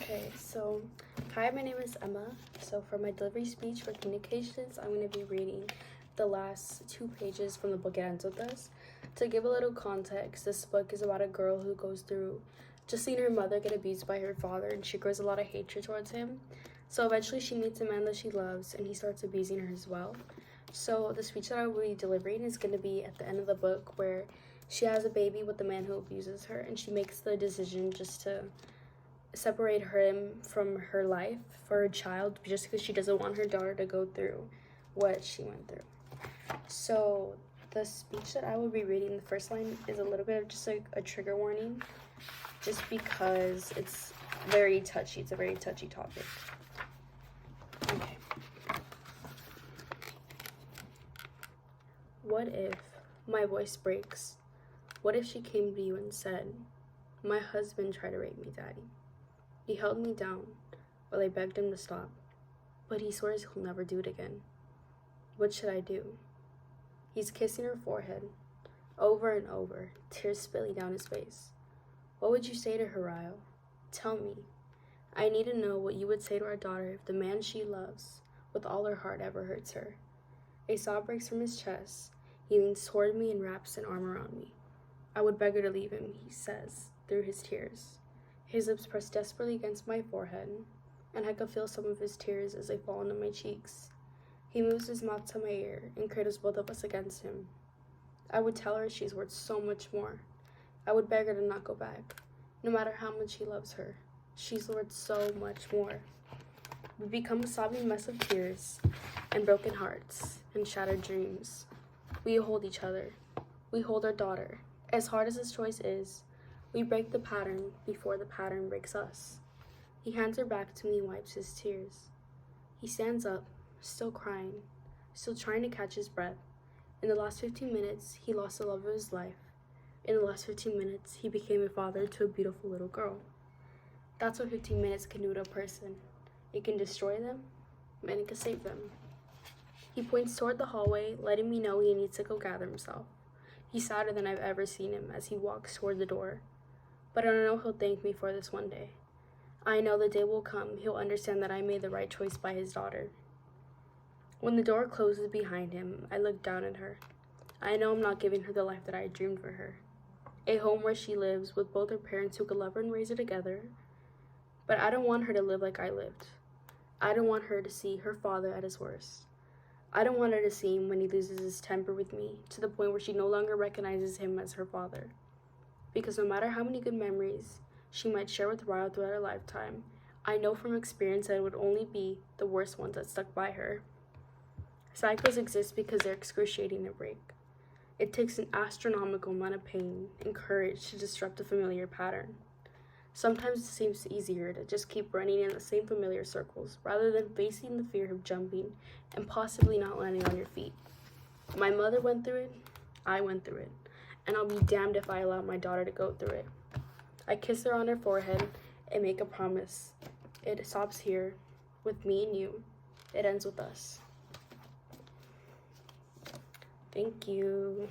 Okay, so hi, my name is Emma. So for my delivery speech for communications, I'm going to be reading the last 2 pages from the book It Ends With Us. To give a little context, this book is about a girl who goes through just seeing her mother get abused by her father, and she grows a lot of hatred towards him. So eventually she meets a man that she loves, and he starts abusing her as well. So the speech that I will be delivering is going to be at the end of the book, where she has a baby with the man who abuses her, and she makes the decision just to separate him from her life for her child, just because she doesn't want her daughter to go through what she went through. So the speech that I will be reading, the first line is a little bit of just like a trigger warning, just because it's very touchy. It's a very touchy topic. Okay. What if my voice breaks? What if she came to you and said, "My husband tried to rape me, Daddy. He held me down while I begged him to stop, but he swears he'll never do it again. What should I do?" He's kissing her forehead over and over, tears spilling down his face. What would you say to her, Ryle? Tell me. I need to know what you would say to our daughter if the man she loves with all her heart ever hurts her. A sob breaks from his chest. He leans toward me and wraps an arm around me. I would beg her to leave him, he says, through his tears. His lips press desperately against my forehead, and I could feel some of his tears as they fall into my cheeks. He moves his mouth to my ear and cradles both of us against him. I would tell her she's worth so much more. I would beg her to not go back, no matter how much he loves her. She's worth so much more. We become a sobbing mess of tears and broken hearts and shattered dreams. We hold each other. We hold our daughter. As hard as this choice is, we break the pattern before the pattern breaks us. He hands her back to me and wipes his tears. He stands up, still crying, still trying to catch his breath. In the last 15 minutes, he lost the love of his life. In the last 15 minutes, he became a father to a beautiful little girl. That's what 15 minutes can do to a person. It can destroy them, and it can save them. He points toward the hallway, letting me know he needs to go gather himself. He's sadder than I've ever seen him as he walks toward the door. But I know he'll thank me for this one day. I know the day will come he'll understand that I made the right choice by his daughter. When the door closes behind him, I look down at her. I know I'm not giving her the life that I dreamed for her. A home where she lives with both her parents who could love her and raise her together. But I don't want her to live like I lived. I don't want her to see her father at his worst. I don't want her to see him when he loses his temper with me, to the point where she no longer recognizes him as her father. Because no matter how many good memories she might share with Ryle throughout her lifetime, I know from experience that it would only be the worst ones that stuck by her. Cycles exist because they're excruciating to break. It takes an astronomical amount of pain and courage to disrupt a familiar pattern. Sometimes it seems easier to just keep running in the same familiar circles rather than facing the fear of jumping and possibly not landing on your feet. My mother went through it, I went through it, and I'll be damned if I allow my daughter to go through it. I kiss her on her forehead and make a promise. It stops here, with me and you. It ends with us. Thank you.